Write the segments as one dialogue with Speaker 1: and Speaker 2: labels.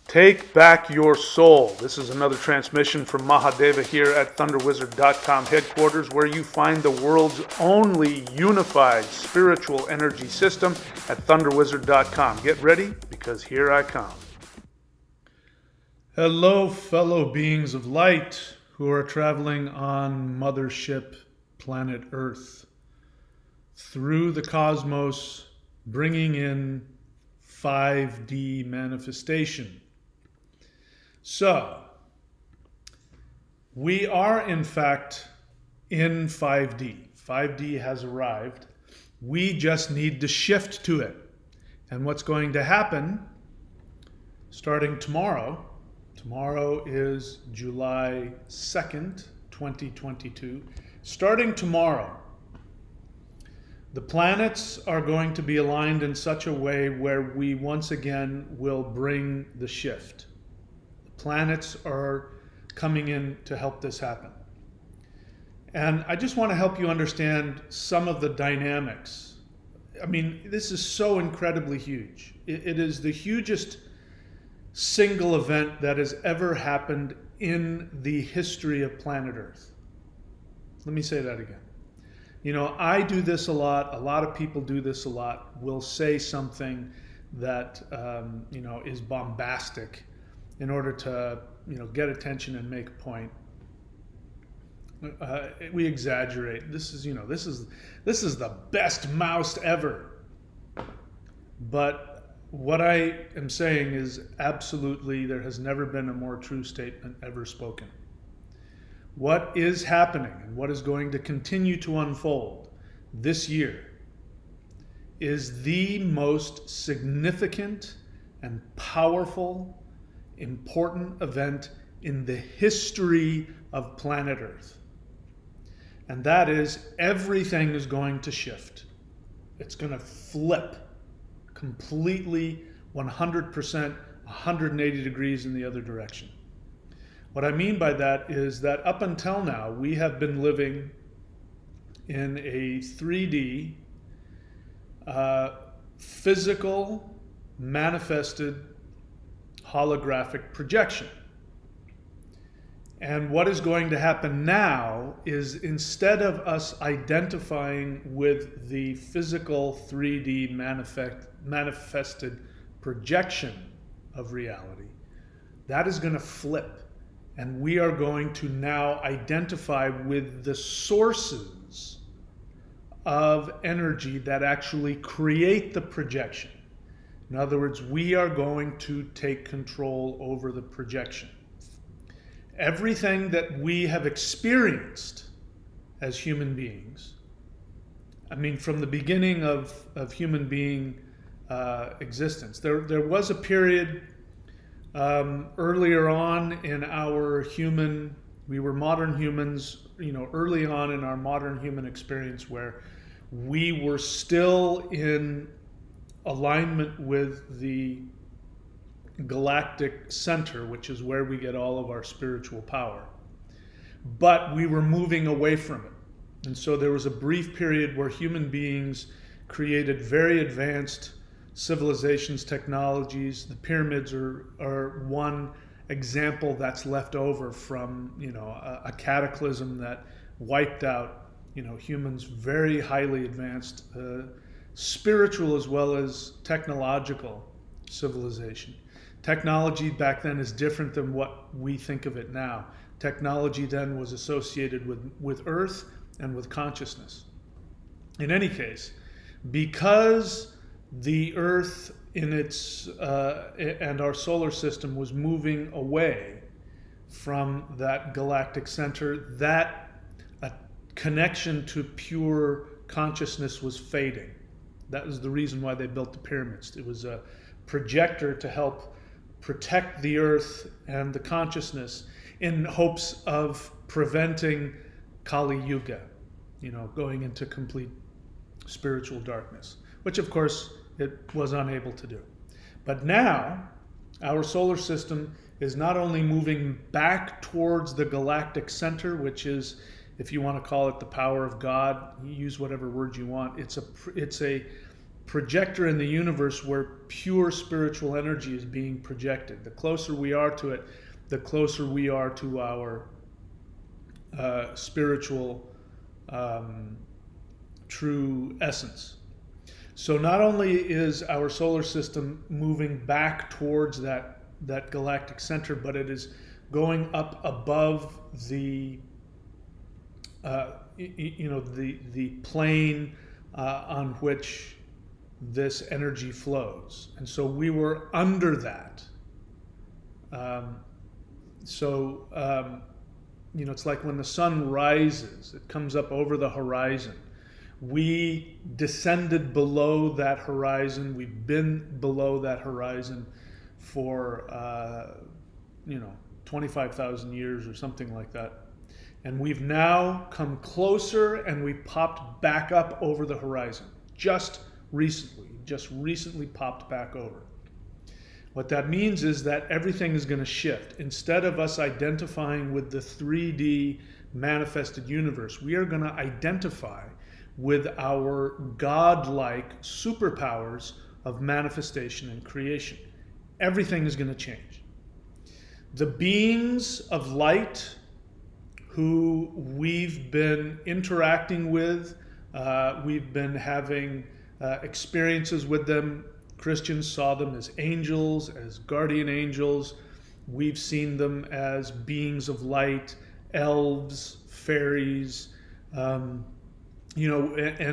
Speaker 1: Take back your soul. This is another transmission from Mahadeva here at thunderwizard.com headquarters, where you find the world's only unified spiritual energy system at thunderwizard.com. Get ready, because here I come. Hello, fellow beings of light who are traveling on Mothership Planet Earth through the cosmos, bringing in 5D manifestation. So, we are in fact in 5D. 5D has arrived. We just need to shift to it. And what's going to happen starting tomorrow is July 2nd, 2022. Starting tomorrow, the planets are going to be aligned in such a way where we once again will bring the shift. Planets are coming in to help this happen. And I just want to help you understand some of the dynamics. I mean, this is so incredibly huge. It is the hugest single event that has ever happened in the history of planet Earth. Let me say that again. You know, I do this a lot of people do this a lot, will say something that, is bombastic in order to, get attention and make a point. We exaggerate. This is the best mouse ever. But what I am saying is absolutely there has never been a more true statement ever spoken. What is happening and what is going to continue to unfold this year is the most significant and powerful, important event in the history of planet Earth. And that is, everything is going to shift. It's going to flip completely 100%, 180 degrees in the other direction. What I mean by that is that up until now, we have been living in a 3D, physical, manifested, holographic projection. And what is going to happen now is, instead of us identifying with the physical 3D manifested projection of reality, that is going to flip. And we are going to now identify with the sources of energy that actually create the projection. In other words, we are going to take control over the projection. Everything that we have experienced as human beings, I mean, from the beginning of human being existence, there was a period earlier on in we were modern humans, early on in our modern human experience, where we were still in alignment with the galactic center, which is where we get all of our spiritual power. But we were moving away from it. And so there was a brief period where human beings created very advanced civilizations, technologies. The pyramids are one example that's left over from a cataclysm that wiped out humans' very highly advanced spiritual as well as technological civilization. Technology back then is different than what we think of it now. Technology then was associated with Earth and with consciousness. In any case, because the Earth in its and our solar system was moving away from that galactic center, that a connection to pure consciousness was fading. That was the reason why they built the pyramids. It was a projector to help protect the Earth and the consciousness in hopes of preventing Kali Yuga, going into complete spiritual darkness, which of course it was unable to do. But now our solar system is not only moving back towards the galactic center, which is, if you want to call it the power of God, you use whatever word you want. It's a projector in the universe where pure spiritual energy is being projected. The closer we are to it, the closer we are to our spiritual true essence. So not only is our solar system moving back towards that galactic center, but it is going up above the the plane on which this energy flows. And so we were under that. It's like when the sun rises, it comes up over the horizon. We descended below that horizon. We've been below that horizon for 25,000 years or something like that. And we've now come closer, and we popped back up over the horizon just recently popped back over. What that means is that everything is going to shift. Instead of us identifying with the 3D manifested universe, we are going to identify with our godlike superpowers of manifestation and creation. Everything is going to change. The beings of light who we've been interacting with, we've been having experiences with them. Christians saw them as angels, as guardian angels. We've seen them as beings of light, elves, fairies. And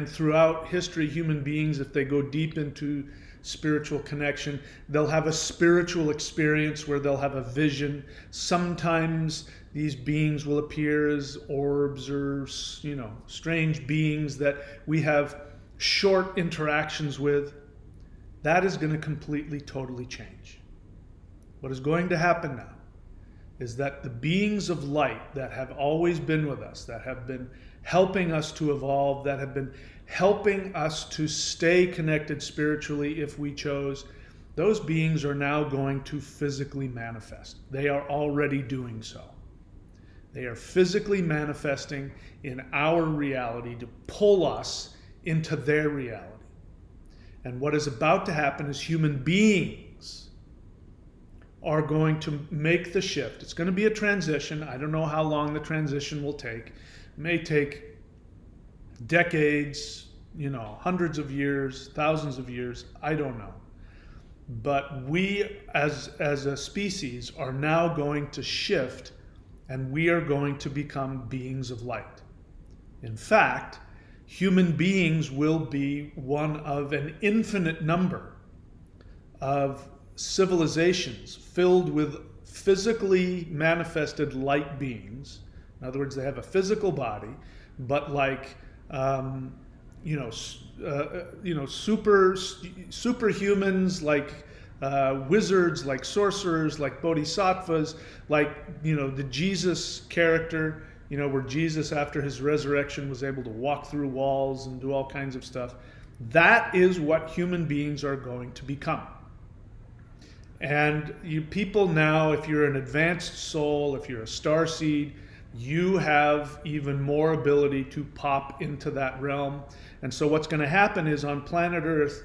Speaker 1: throughout history, human beings, if they go deep into spiritual connection, they'll have a spiritual experience where they'll have a vision. Sometimes these beings will appear as orbs or, strange beings that we have short interactions with. That is going to completely, totally change. What is going to happen now is that the beings of light that have always been with us, that have been helping us to evolve, that have been helping us to stay connected spiritually if we chose, those beings are now going to physically manifest. They are already doing so. They are physically manifesting in our reality to pull us into their reality. And what is about to happen is human beings are going to make the shift. It's going to be a transition. I don't know how long the transition will take. It may take decades, hundreds of years, thousands of years. I don't know. But we as a species are now going to shift, and we are going to become beings of light. In fact, human beings will be one of an infinite number of civilizations filled with physically manifested light beings. In other words, they have a physical body, but like superhumans, like wizards, like sorcerers, like bodhisattvas, like the Jesus character. Where Jesus, after his resurrection, was able to walk through walls and do all kinds of stuff. That is what human beings are going to become. And you people now, if you're an advanced soul, if you're a starseed, you have even more ability to pop into that realm. And so what's going to happen is on planet Earth,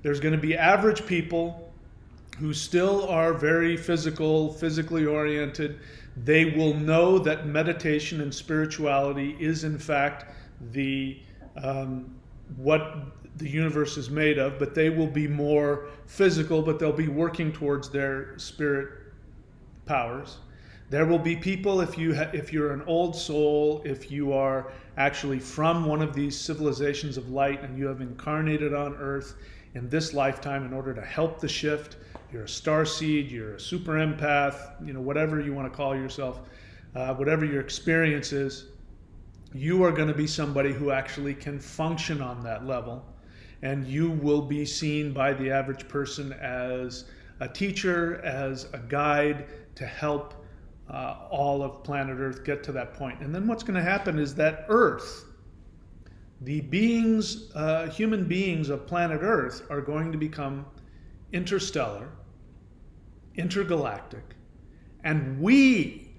Speaker 1: there's going to be average people who still are very physically oriented. They will know that meditation and spirituality is in fact what the universe is made of, but they will be more physical, but they'll be working towards their spirit powers. There will be people, if you're an old soul, if you are actually from one of these civilizations of light and you have incarnated on Earth in this lifetime in order to help the shift. You're a starseed, you're a super empath, whatever you want to call yourself, whatever your experience is, you are going to be somebody who actually can function on that level. And you will be seen by the average person as a teacher, as a guide to help all of planet Earth get to that point. And then what's going to happen is that Earth, the beings, human beings of planet Earth are going to become interstellar, intergalactic, and we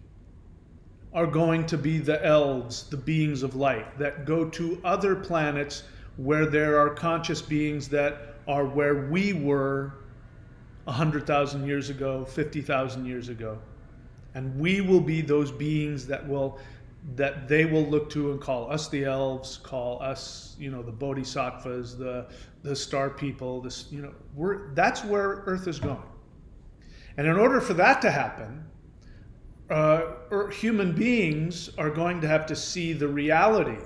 Speaker 1: are going to be the elves, the beings of light that go to other planets where there are conscious beings that are where we were 100,000 years ago, 50,000 years ago. And we will be those beings that they will look to and call us the elves, call us, the bodhisattvas, the star people. That's where Earth is going. And in order for that to happen, human beings are going to have to see the reality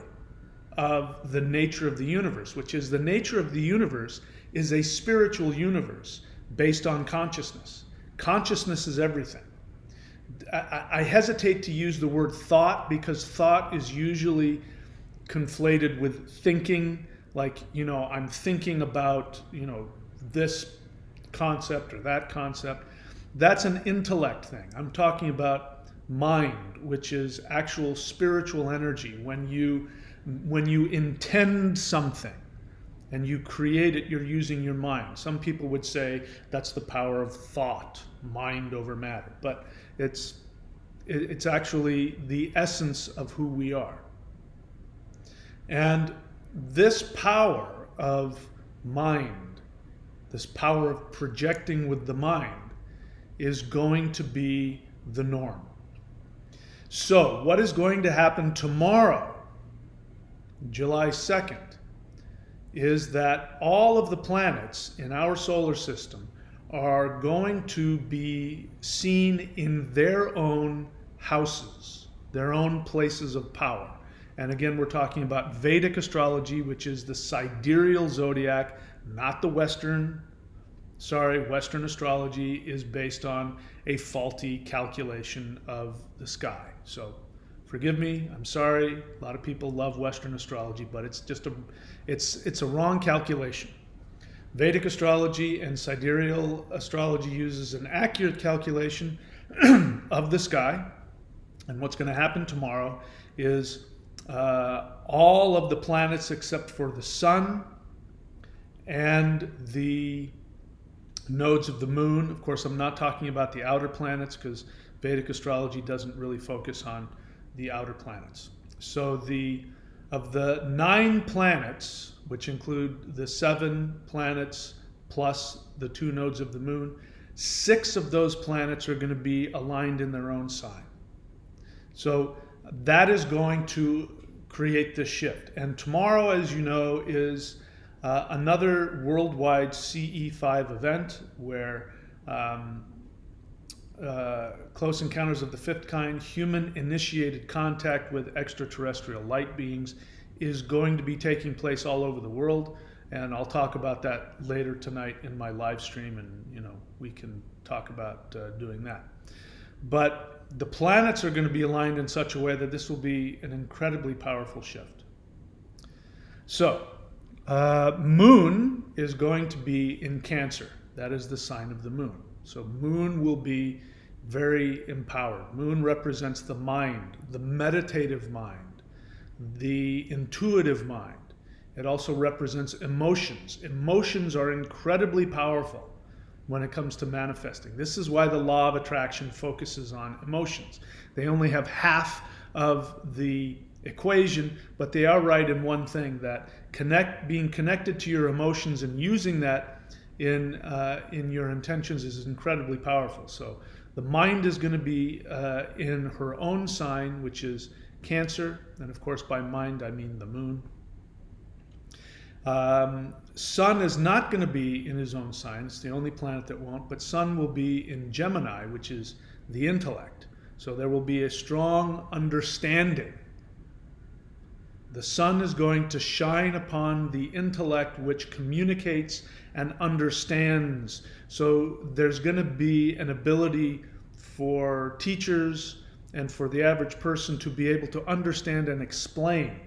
Speaker 1: of the nature of the universe, which is the nature of the universe is a spiritual universe based on consciousness. Consciousness is everything. I hesitate to use the word thought because thought is usually conflated with thinking, like, I'm thinking about, this concept or that concept. That's an intellect thing. I'm talking about mind, which is actual spiritual energy. When you intend something and you create it, you're using your mind. Some people would say that's the power of thought, mind over matter. But it's actually the essence of who we are. And this power of mind, this power of projecting with the mind, is going to be the norm. So what is going to happen tomorrow, July 2nd, is that all of the planets in our solar system are going to be seen in their own houses, their own places of power. And again, we're talking about Vedic astrology, which is the sidereal zodiac, not the Western. Western astrology is based on a faulty calculation of the sky. So forgive me, I'm sorry. A lot of people love Western astrology, but it's a wrong calculation. Vedic astrology and sidereal astrology uses an accurate calculation of the sky. And what's going to happen tomorrow is all of the planets except for the sun and the nodes of the moon. Of course, I'm not talking about the outer planets because Vedic astrology doesn't really focus on the outer planets. So of the 9 planets, which include the 7 planets plus the 2 nodes of the moon, 6 of those planets are going to be aligned in their own sign. So that is going to create this shift. And tomorrow, as you know, is another worldwide CE5 event where Close Encounters of the Fifth Kind, human-initiated contact with extraterrestrial light beings, is going to be taking place all over the world. And I'll talk about that later tonight in my live stream, and we can talk about doing that. But the planets are going to be aligned in such a way that this will be an incredibly powerful shift. So, Moon is going to be in Cancer. That is the sign of the moon. So Moon will be very empowered. Moon represents the mind, the meditative mind, the intuitive mind. It also represents emotions. Emotions are incredibly powerful when it comes to manifesting. This is why the law of attraction focuses on emotions. They only have half of the equation, but they are right in one thing, that being connected to your emotions and using that in your intentions is incredibly powerful. So the mind is going to be in her own sign, which is Cancer, and of course by mind I mean the moon. Sun is not going to be in his own sign. It's the only planet that won't, but Sun will be in Gemini, which is the intellect. So there will be a strong understanding. The sun is going to shine upon the intellect, which communicates and understands. So there's going to be an ability for teachers and for the average person to be able to understand and explain.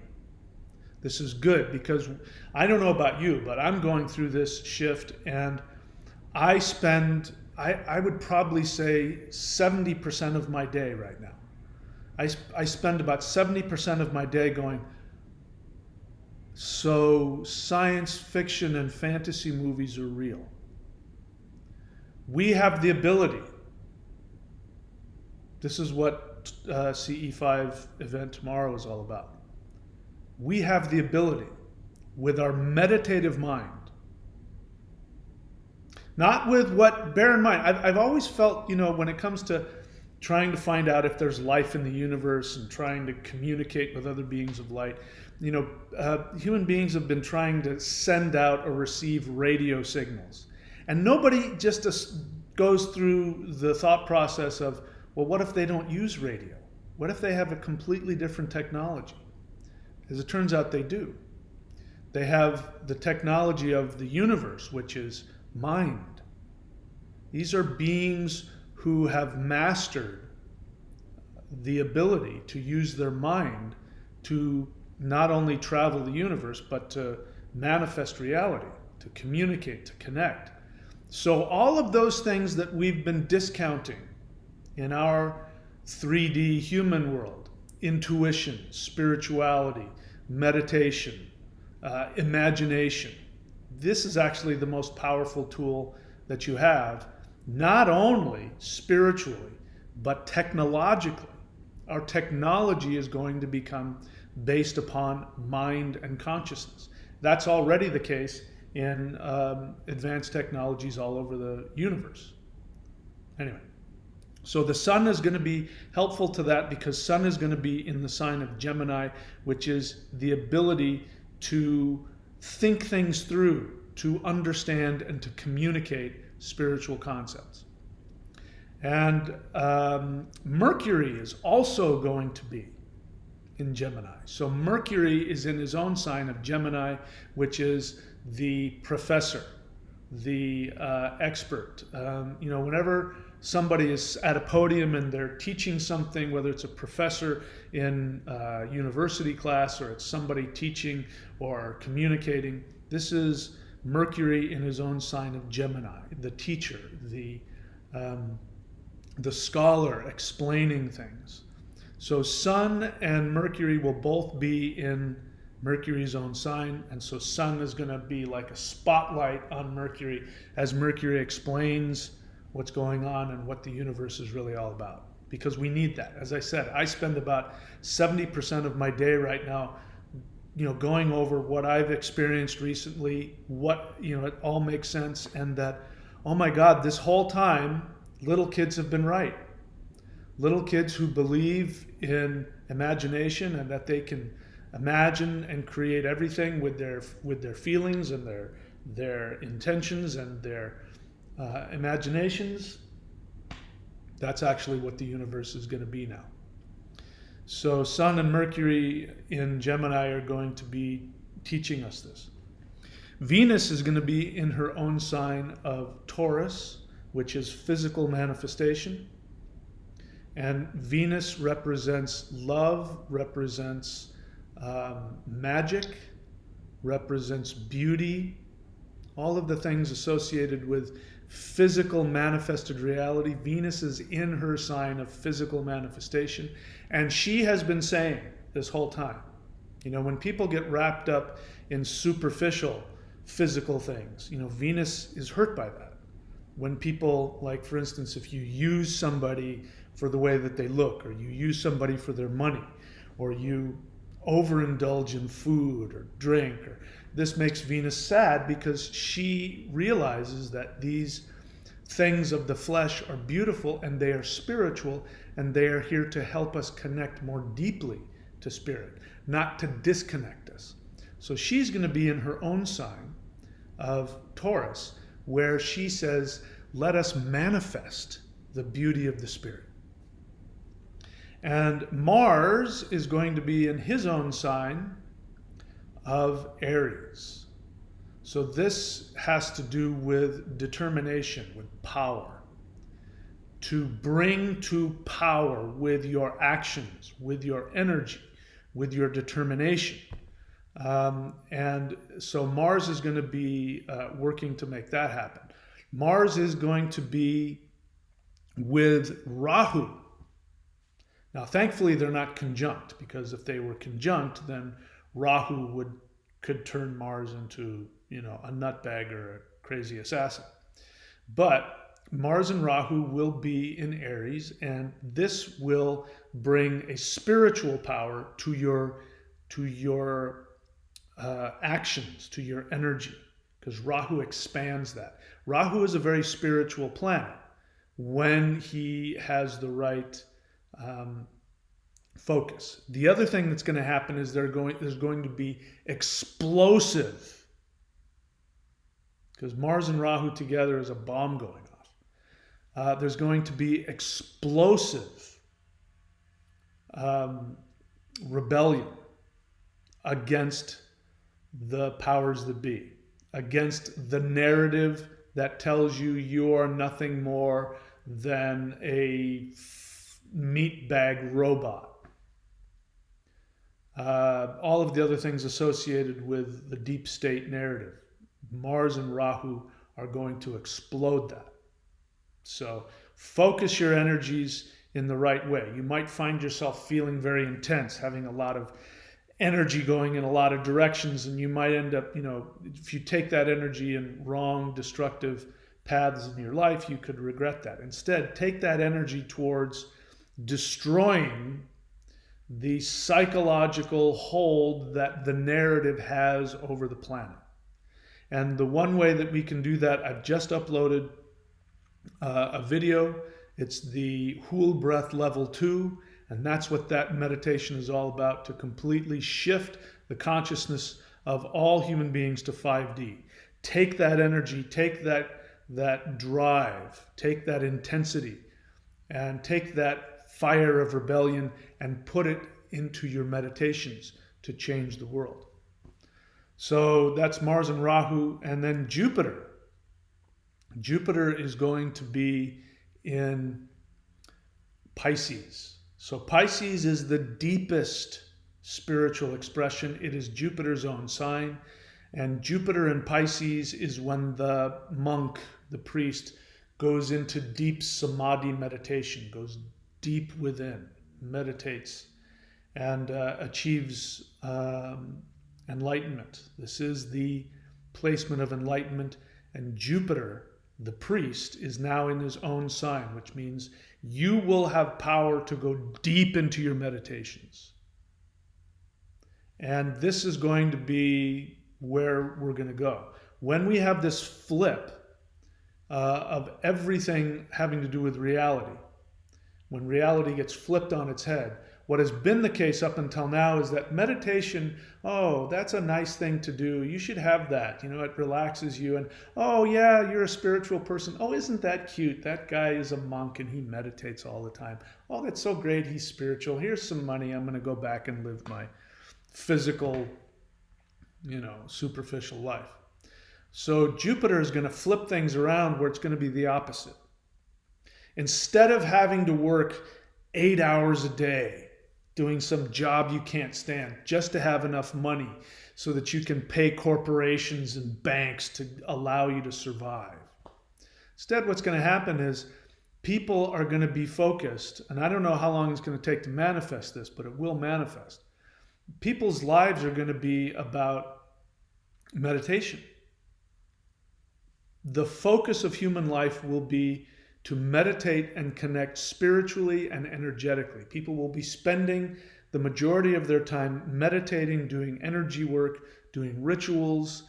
Speaker 1: This is good because I don't know about you, but I'm going through this shift, and I would probably say 70% of my day right now. I spend about 70% of my day going, so science fiction and fantasy movies are real. We have the ability. This is what CE5 event tomorrow is all about. We have the ability with our meditative mind. Not with what, bear in mind, I've always felt, when it comes to trying to find out if there's life in the universe and trying to communicate with other beings of light, human beings have been trying to send out or receive radio signals. And nobody just goes through the thought process of, well, what if they don't use radio? What if they have a completely different technology? As it turns out, they do. They have the technology of the universe, which is mind. These are beings who have mastered the ability to use their mind to not only travel the universe, but to manifest reality, to communicate, to connect. So all of those things that we've been discounting in our 3D human world, intuition, spirituality, meditation, imagination, this is actually the most powerful tool that you have, not only spiritually, but technologically. Our technology is going to become based upon mind and consciousness. That's already the case in advanced technologies all over the universe. Anyway, so the sun is going to be helpful to that, because sun is going to be in the sign of Gemini, which is the ability to think things through, to understand and to communicate spiritual concepts. And Mercury is also going to be in Gemini. So Mercury is in his own sign of Gemini, which is the professor, the expert. Whenever somebody is at a podium and they're teaching something, whether it's a professor in a university class or it's somebody teaching or communicating, this is Mercury in his own sign of Gemini, the teacher, the scholar explaining things. So Sun and Mercury will both be in Mercury's own sign, and so Sun is going to be like a spotlight on Mercury as Mercury explains what's going on and what the universe is really all about, because we need that. As I said, I spend about 70% of my day right now going over what I've experienced recently, what, it all makes sense, and that, oh my God, this whole time, little kids have been right. Little kids who believe in imagination and that they can imagine and create everything with their feelings and their intentions and their imaginations. That's actually what the universe is going to be now. So Sun and Mercury in Gemini are going to be teaching us this. Venus is going to be in her own sign of Taurus, which is physical manifestation. And Venus represents love, represents magic, represents beauty, all of the things associated with physical manifested reality. Venus is in her sign of physical manifestation. And she has been saying this whole time, when people get wrapped up in superficial physical things, Venus is hurt by that. When people, like for instance, if you use somebody for the way that they look, or you use somebody for their money, or you overindulge in food or drink, or this makes Venus sad, because she realizes that these things of the flesh are beautiful and they are spiritual, and they are here to help us connect more deeply to spirit, not to disconnect us. So she's going to be in her own sign of Taurus, where she says, let us manifest the beauty of the spirit. And Mars is going to be in his own sign of Aries. So this has to do with determination, with power. To bring to power with your actions, with your energy, with your determination. And so Mars is going to be working to make that happen. Mars is going to be with Rahu. Now, thankfully, they're not conjunct, because if they were conjunct, then Rahu could turn Mars into, a nutbag or a crazy assassin. But Mars and Rahu will be in Aries, and this will bring a spiritual power to your actions, to your energy, because Rahu expands that. Rahu is a very spiritual planet when he has the right focus. The other thing that's going to happen is there's going to be explosive, because Mars and Rahu together is a bomb going off. There's going to be explosive rebellion against the powers that be, against the narrative that tells you you're nothing more than a meat bag robot. All of the other things associated with the deep state narrative. Mars and Rahu are going to explode that. So focus your energies in the right way. You might find yourself feeling very intense, having a lot of energy going in a lot of directions, and you might end up, if you take that energy in wrong, destructive paths in your life, you could regret that. Instead, take that energy towards destroying the psychological hold that the narrative has over the planet. And the one way that we can do that, I've just uploaded a video. It's the Hool Breath Level 2. And that's what that meditation is all about, to completely shift the consciousness of all human beings to 5D. Take that energy, take that drive, take that intensity, and take that fire of rebellion and put it into your meditations to change the world. So that's Mars and Rahu. And then Jupiter. Jupiter is going to be in Pisces. So Pisces is the deepest spiritual expression. It is Jupiter's own sign. And Jupiter in Pisces is when the monk, the priest, goes into deep samadhi meditation, goes deep within, meditates, and achieves enlightenment. This is the placement of enlightenment. And Jupiter, the priest, is now in his own sign, which means you will have power to go deep into your meditations. And this is going to be where we're going to go. When we have this flip of everything having to do with reality, when reality gets flipped on its head, what has been the case up until now is that meditation, oh, that's a nice thing to do. You should have that. It relaxes you. And, oh, yeah, you're a spiritual person. Oh, isn't that cute? That guy is a monk and he meditates all the time. Oh, that's so great. He's spiritual. Here's some money. I'm going to go back and live my physical, superficial life. So Jupiter is going to flip things around where it's going to be the opposite. Instead of having to work 8 hours a day, doing some job you can't stand just to have enough money so that you can pay corporations and banks to allow you to survive. Instead, what's going to happen is people are going to be focused, and I don't know how long it's going to take to manifest this, but it will manifest. People's lives are going to be about meditation. The focus of human life will be to meditate and connect spiritually and energetically. People will be spending the majority of their time meditating, doing energy work, doing rituals,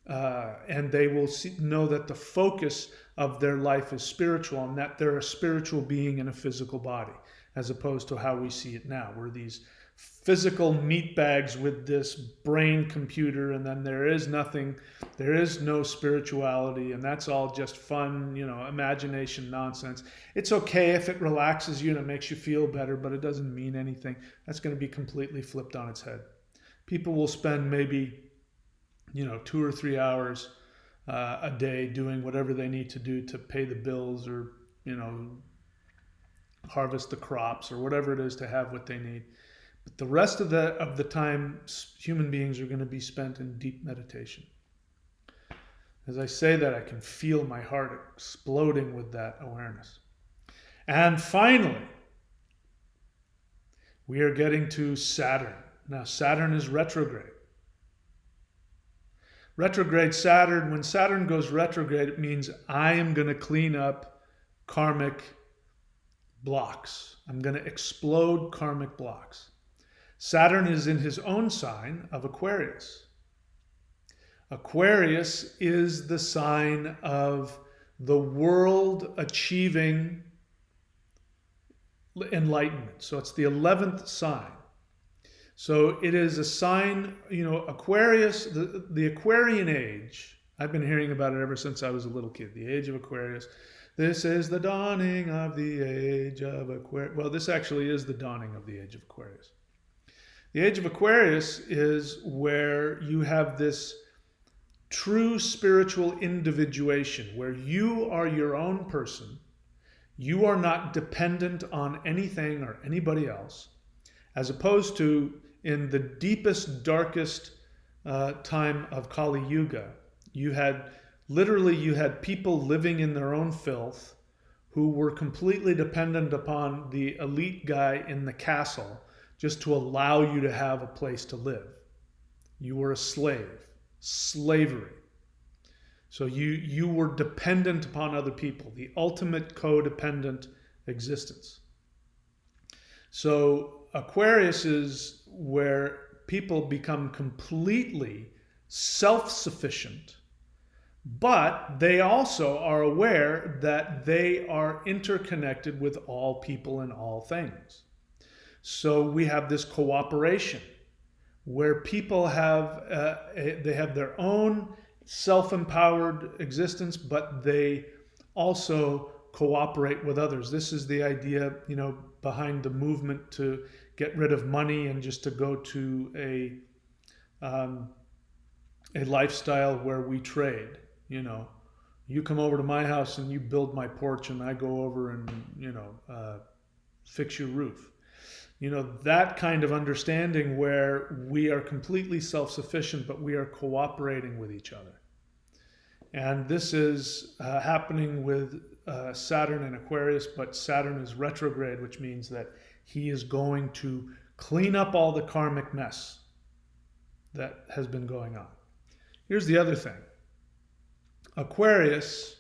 Speaker 1: and they will know that the focus of their life is spiritual and that they're a spiritual being in a physical body, as opposed to how we see it now. We're these physical meat bags with this brain computer, and then there is no spirituality, and that's all just fun, imagination nonsense. It's okay if it relaxes you and it makes you feel better, but it doesn't mean anything. That's going to be completely flipped on its head. People will spend maybe 2 or 3 hours a day doing whatever they need to do to pay the bills or harvest the crops or whatever it is to have what they need. But the rest of the time, human beings are going to be spent in deep meditation. As I say that, I can feel my heart exploding with that awareness. And finally, we are getting to Saturn. Now, Saturn is retrograde. Retrograde Saturn, when Saturn goes retrograde, it means I am going to clean up karmic blocks. I'm going to explode karmic blocks. Saturn is in his own sign of Aquarius. Aquarius is the sign of the world achieving enlightenment. So it's the 11th sign. So it is a sign, Aquarius, the Aquarian age. I've been hearing about it ever since I was a little kid, the age of Aquarius. This is the dawning of the age of Aquarius. Well, this actually is the dawning of the age of Aquarius. The age of Aquarius is where you have this true spiritual individuation, where you are your own person. You are not dependent on anything or anybody else, as opposed to in the deepest, darkest time of Kali Yuga. You had people living in their own filth who were completely dependent upon the elite guy in the castle just to allow you to have a place to live. You were a slave. Slavery. So you were dependent upon other people, the ultimate codependent existence. So Aquarius is where people become completely self-sufficient, but they also are aware that they are interconnected with all people and all things. So we have this cooperation where people have they have their own self-empowered existence, but they also cooperate with others. This is the idea, behind the movement to get rid of money and just to go to a lifestyle where we trade. You come over to my house and you build my porch, and I go over and fix your roof. That kind of understanding where we are completely self-sufficient, but we are cooperating with each other. And this is happening with Saturn and Aquarius, but Saturn is retrograde, which means that he is going to clean up all the karmic mess that has been going on. Here's the other thing. Aquarius,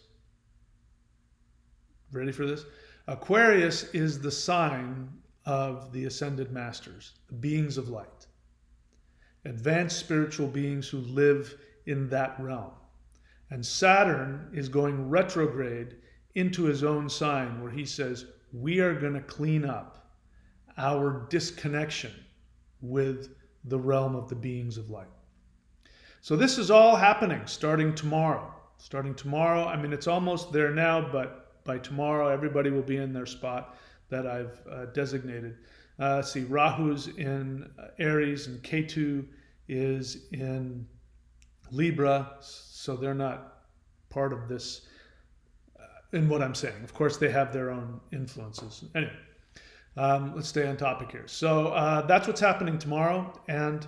Speaker 1: ready for this? Aquarius is the sign of the ascended masters, the beings of light, advanced spiritual beings who live in that realm. And Saturn is going retrograde into his own sign, where he says, we are going to clean up our disconnection with the realm of the beings of light. So this is all happening starting tomorrow. It's almost there now, but by tomorrow, everybody will be in their spot that I've designated. See, Rahu's in Aries and Ketu is in Libra, so they're not part of this in what I'm saying. Of course, they have their own influences. Anyway, let's stay on topic here. So that's what's happening tomorrow, and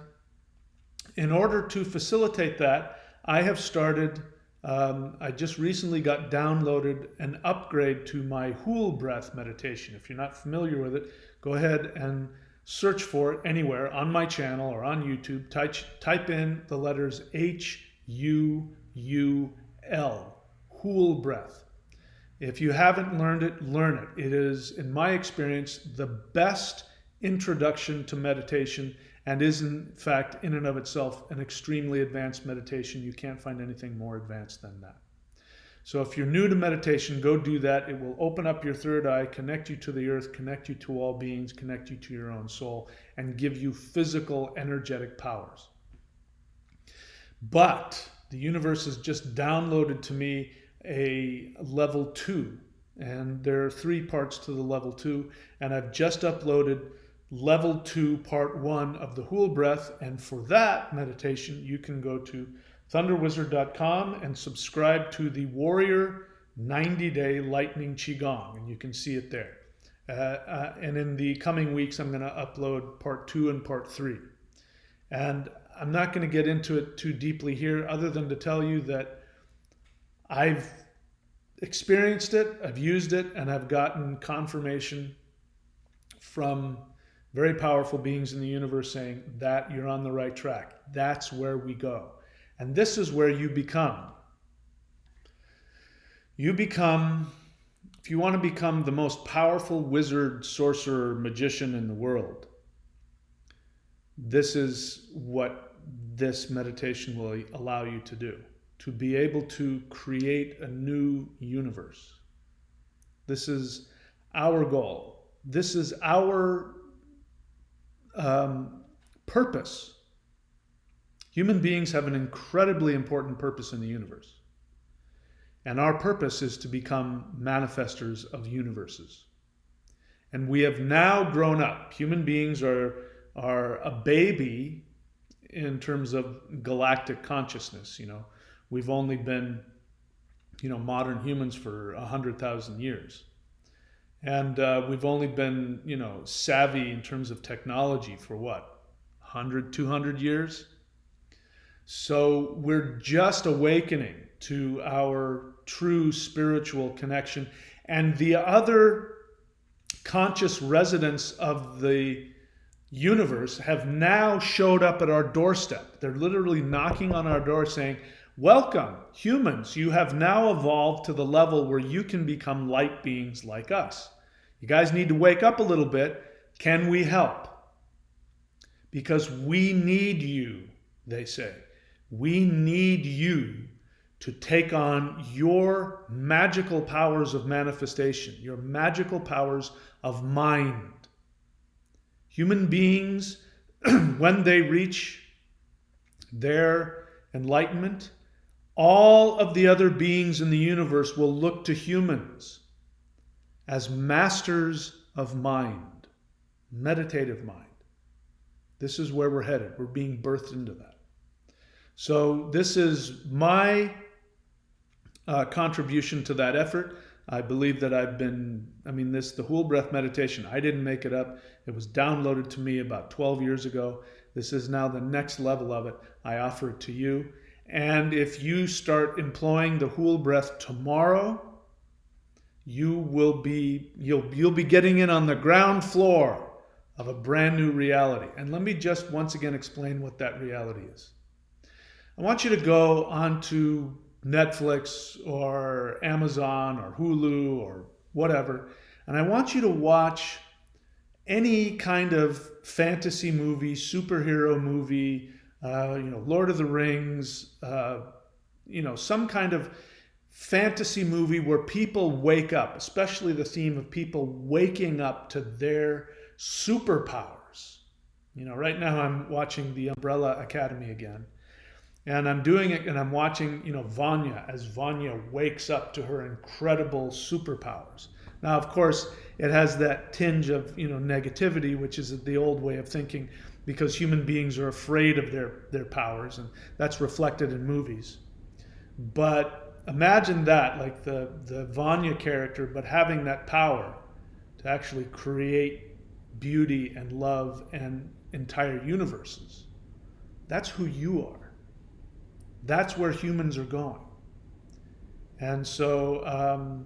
Speaker 1: in order to facilitate that, I have started, I just recently got downloaded an upgrade to my Hool breath meditation. If you're not familiar with it, go ahead and search for it anywhere on my channel or on YouTube. Type in the letters Huul, Hool breath. If you haven't learned it, learn it. It is, in my experience, the best introduction to meditation, and is in fact in and of itself an extremely advanced meditation. You can't find anything more advanced than that. So if you're new to meditation, go do that. It will open up your third eye, connect you to the earth, connect you to all beings, connect you to your own soul, and give you physical, energetic powers. But the universe has just downloaded to me a level 2, and there are 3 parts to the level 2, and I've just uploaded level 2 part 1 of the Hool breath. And for that meditation, you can go to thunderwizard.com and subscribe to the Warrior 90-day Lightning Qigong, and you can see it there. And in the coming weeks, I'm going to upload part 2 and part 3. And I'm not going to get into it too deeply here, other than to tell you that I've experienced it, I've used it, and I've gotten confirmation from very powerful beings in the universe saying that you're on the right track. That's where we go. And this is where you become. If you want to become the most powerful wizard, sorcerer, magician in the world, this is what this meditation will allow you to do, to be able to create a new universe. This is our goal. This is our purpose. Human beings have an incredibly important purpose in the universe. And our purpose is to become manifestors of universes. And we have now grown up. Human beings are a baby in terms of galactic consciousness. We've only been, modern humans for 100,000 years. And we've only been, savvy in terms of technology for what? 100, 200 years? So we're just awakening to our true spiritual connection. And the other conscious residents of the universe have now showed up at our doorstep. They're literally knocking on our door saying, welcome, humans. You have now evolved to the level where you can become light beings like us. You guys need to wake up a little bit. Can we help? Because we need you, they say. We need you to take on your magical powers of manifestation, your magical powers of mind. Human beings, when they reach their enlightenment, all of the other beings in the universe will look to humans as masters of mind, meditative mind. This is where we're headed. We're being birthed into that. So this is my contribution to that effort. I believe that the whole breath meditation, I didn't make it up. It was downloaded to me about 12 years ago. This is now the next level of it. I offer it to you. And if you start employing the whole breath tomorrow, you'll be getting in on the ground floor of a brand new reality. And let me just once again explain what that reality is. I want you to go onto Netflix or Amazon or Hulu or whatever, and I want you to watch any kind of fantasy movie, superhero movie, Lord of the Rings, some kind of fantasy movie where people wake up, especially the theme of people waking up to their superpowers. Right now I'm watching The Umbrella Academy again. And I'm doing it and I'm watching, Vanya as Vanya wakes up to her incredible superpowers. Now, of course, it has that tinge of, negativity, which is the old way of thinking, because human beings are afraid of their powers, and that's reflected in movies. But imagine that, like the Vanya character, but having that power to actually create beauty and love and entire universes. That's who you are. That's where humans are going. And so, I'm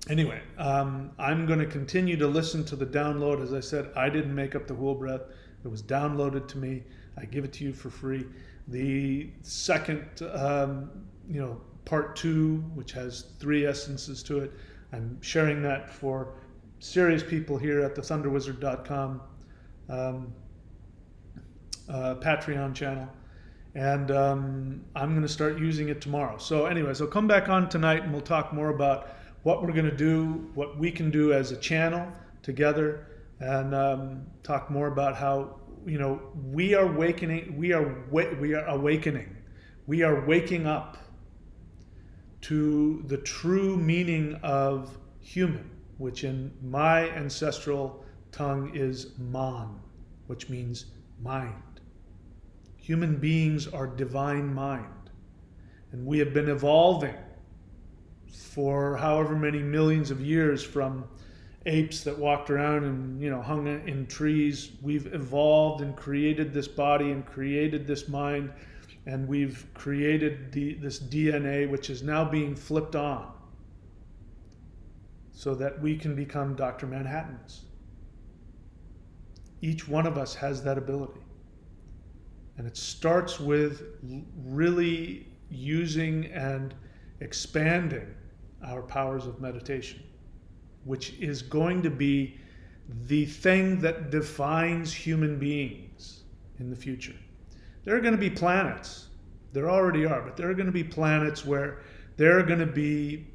Speaker 1: going to continue to listen to the download. As I said, I didn't make up the whole breath. It was downloaded to me. I give it to you for free. The second, part 2, which has 3 essences to it, I'm sharing that for serious people here at the thunderwizard.com Patreon channel. And I'm going to start using it tomorrow. So anyways, I'll come back on tonight and we'll talk more about what we're going to do, what we can do as a channel together, and talk more about how, we are awakening. We are awakening. We are waking up to the true meaning of human, which in my ancestral tongue is man, which means mind. Human beings are divine mind. And we have been evolving for however many millions of years from apes that walked around and hung in trees. We've evolved and created this body and created this mind, and we've created this DNA, which is now being flipped on so that we can become Dr. Manhattans. Each one of us has that ability. And it starts with really using and expanding our powers of meditation, which is going to be the thing that defines human beings in the future. There are going to be planets. There already are, but there are going to be planets where there are going to be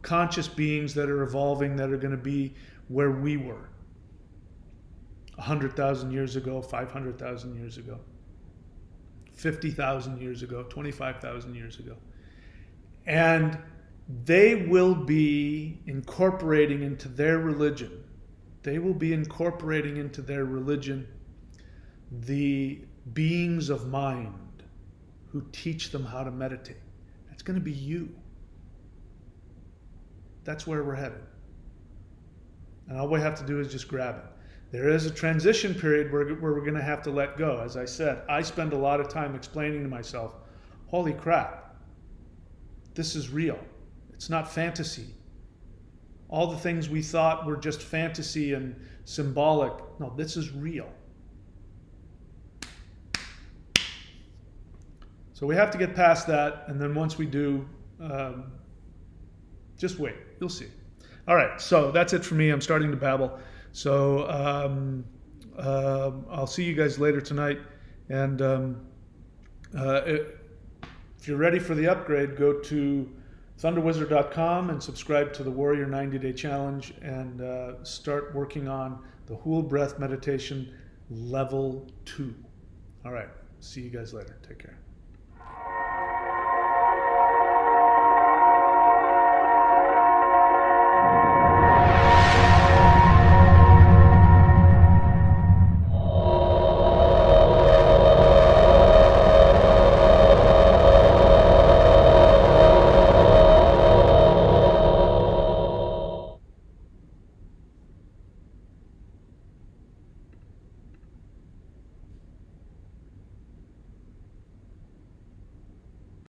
Speaker 1: conscious beings that are evolving that are going to be where we were 100,000 years ago, 500,000 years ago, 50,000 years ago, 25,000 years ago. And they will be incorporating into their religion, the beings of mind who teach them how to meditate. That's going to be you. That's where we're headed. And all we have to do is just grab it. There is a transition period where we're going to have to let go. As I said, I spend a lot of time explaining to myself, holy crap, this is real. It's not fantasy. All the things we thought were just fantasy and symbolic, no, this is real. So we have to get past that, and then once we do, just wait. You'll see. All right, so that's it for me. I'm starting to babble. So I'll see you guys later tonight. And if you're ready for the upgrade, go to thunderwizard.com and subscribe to the Warrior 90-Day Challenge and start working on the Whole Breath Meditation Level 2. All right, see you guys later. Take care.